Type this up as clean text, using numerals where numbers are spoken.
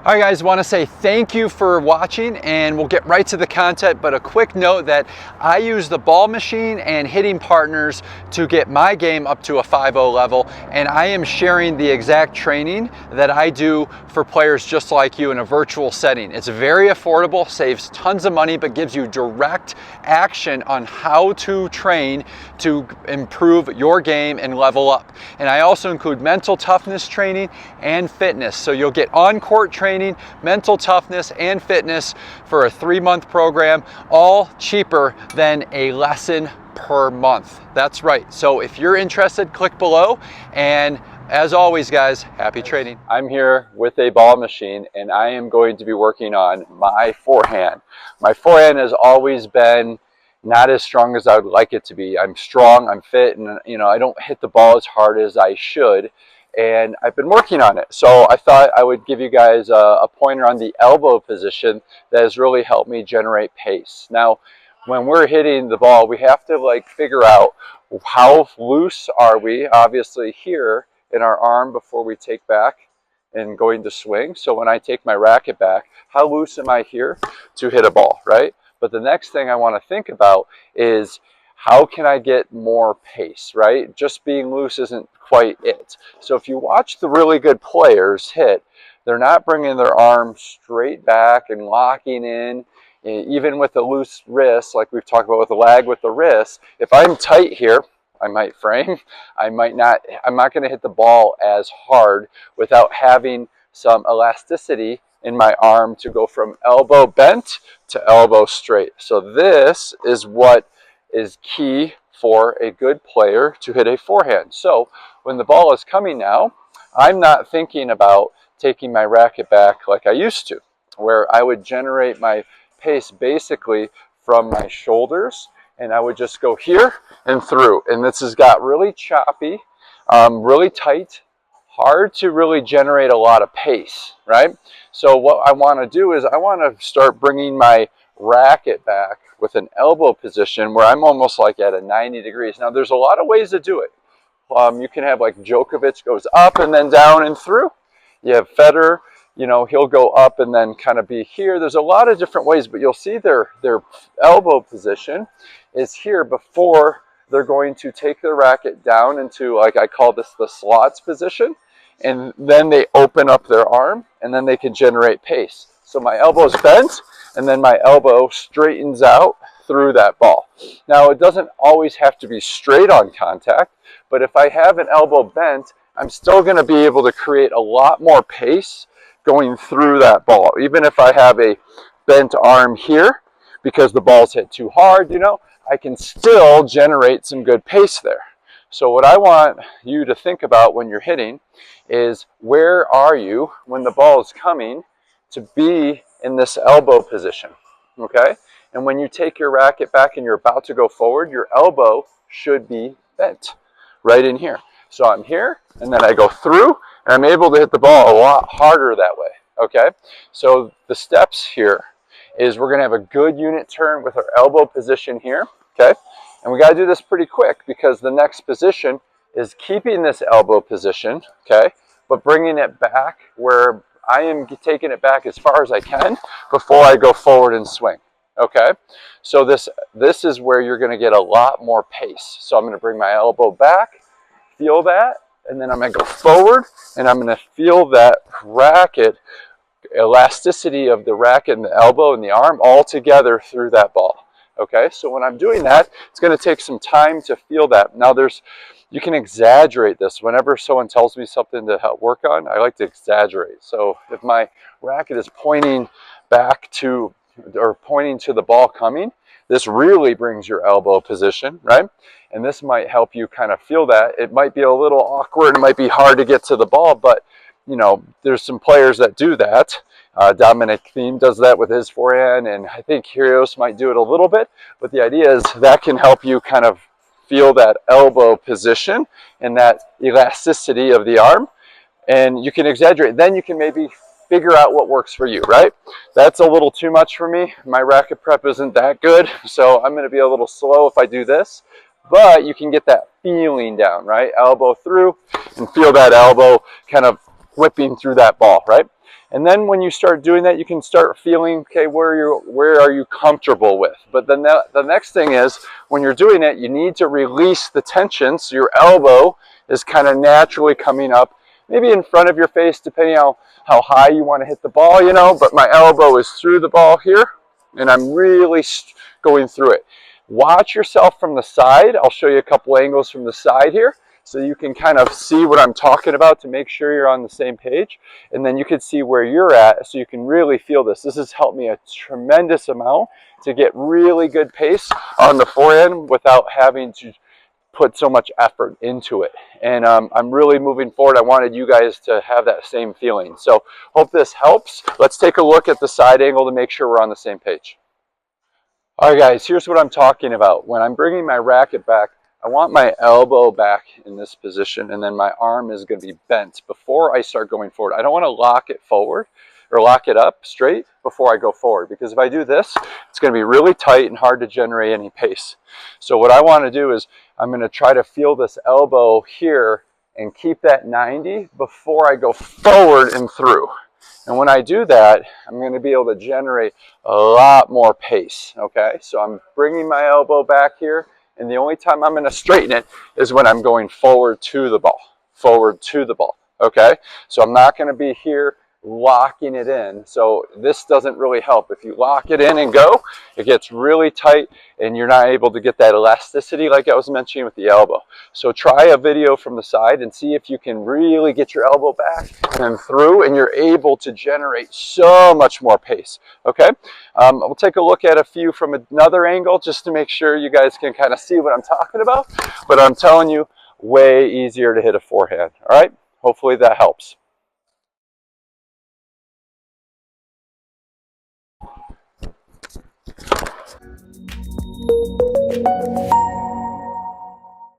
All right guys, want to say thank you for watching, and we'll get right to the content, but a quick note that I use the ball machine and hitting partners to get my game up to a 5.0 level, and I am sharing the exact training that I do for players just like you in a virtual setting. It's very affordable, saves tons of money, but gives you direct action on how to train to improve your game and level up. And I also include mental toughness training and fitness, so you'll get on-court training, mental toughness, and fitness for a 3-month program, all cheaper than a lesson per month. That's right. So if you're interested, click below. And as always, guys, happy trading. I'm here with a ball machine, and I am going to be working on my forehand. My forehand has always been not as strong as I would like it to be. I'm strong, I'm fit, and I don't hit the ball as hard as I should. And I've been working on it. So I thought I would give you guys a pointer on the elbow position that has really helped me generate pace. Now, when we're hitting the ball, we have to figure out how loose are we, obviously here in our arm before we take back and going to swing. So when I take my racket back, how loose am I here to hit a ball, right? But the next thing I want to think about is how can I get more pace, right? Just being loose isn't quite it. So if you watch the really good players hit, they're not bringing their arm straight back and locking in, even with a loose wrist, like we've talked about with the lag with the wrist. If I'm tight here, I might frame, I'm not going to hit the ball as hard without having some elasticity in my arm to go from elbow bent to elbow straight. So this is what is key for a good player to hit a forehand. So when the ball is coming now, I'm not thinking about taking my racket back like I used to, where I would generate my pace basically from my shoulders, and I would just go here and through. And this has got really choppy, really tight, hard to really generate a lot of pace, right? So what I want to do is I want to start bringing my racket back with an elbow position where I'm almost like at a 90 degrees. Now there's a lot of ways to do it. You can have like Djokovic goes up and then down and through. You have Federer, he'll go up and then kind of be here. There's a lot of different ways, but you'll see their elbow position is here before they're going to take their racket down into, like I call this the slots position, and then they open up their arm and then they can generate pace. So my elbow is bent, and then my elbow straightens out through that ball. Now, it doesn't always have to be straight on contact, but if I have an elbow bent, I'm still going to be able to create a lot more pace going through that ball. Even if I have a bent arm here, because the ball's hit too hard, I can still generate some good pace there. So what I want you to think about when you're hitting is, where are you when the ball is coming to be in this elbow position, okay? And when you take your racket back and you're about to go forward, your elbow should be bent right in here. So I'm here, and then I go through, and I'm able to hit the ball a lot harder that way, okay? So the steps here is we're gonna have a good unit turn with our elbow position here, okay? And we gotta do this pretty quick, because the next position is keeping this elbow position, okay? But bringing it back where I am taking it back as far as I can before I go forward and swing, okay? So this is where you're gonna get a lot more pace. So I'm gonna bring my elbow back, feel that, and then I'm gonna go forward, and I'm gonna feel that racket, elasticity of the racket and the elbow and the arm all together through that ball, okay? So when I'm doing that, it's gonna take some time to feel that. Now you can exaggerate this. Whenever someone tells me something to help work on, I like to exaggerate. So if my racket is pointing back to, or pointing to the ball coming, this really brings your elbow position, right? And this might help you kind of feel that. It might be a little awkward, it might be hard to get to the ball, but there's some players that do that. Dominic Thiem does that with his forehand, and I think Kyrgios might do it a little bit, but the idea is that can help you kind of feel that elbow position and that elasticity of the arm, and you can exaggerate. Then you can maybe figure out what works for you, right? That's a little too much for me. My racket prep isn't that good, so I'm going to be a little slow if I do this, but you can get that feeling down, right? Elbow through, and feel that elbow kind of whipping through that ball, right? And then when you start doing that, you can start feeling, okay, where are you comfortable with? But then the next thing is, when you're doing it, you need to release the tension, so your elbow is kind of naturally coming up, maybe in front of your face, depending on how high you want to hit the ball, you know, but my elbow is through the ball here, and I'm really going through it. Watch yourself from the side. I'll show you a couple angles from the side here, so you can kind of see what I'm talking about to make sure you're on the same page. And then you can see where you're at, so you can really feel this. This has helped me a tremendous amount to get really good pace on the forehand without having to put so much effort into it. And I'm really moving forward. I wanted you guys to have that same feeling. So hope this helps. Let's take a look at the side angle to make sure we're on the same page. All right, guys, here's what I'm talking about. When I'm bringing my racket back, I want my elbow back in this position, and then my arm is going to be bent before I start going forward. I don't want to lock it forward or lock it up straight before I go forward, because if I do this, it's going to be really tight and hard to generate any pace. So what I want to do is I'm going to try to feel this elbow here and keep that 90 before I go forward and through. And when I do that, I'm going to be able to generate a lot more pace, okay? So I'm bringing my elbow back here, and the only time I'm going to straighten it is when I'm going forward to the ball, okay? So I'm not going to be here locking it in. So this doesn't really help. If you lock it in and go, it gets really tight and you're not able to get that elasticity like I was mentioning with the elbow. So try a video from the side and see if you can really get your elbow back and through, and you're able to generate so much more pace, okay? We'll take a look at a few from another angle just to make sure you guys can kind of see what I'm talking about. But I'm telling you, way easier to hit a forehand, all right? Hopefully that helps.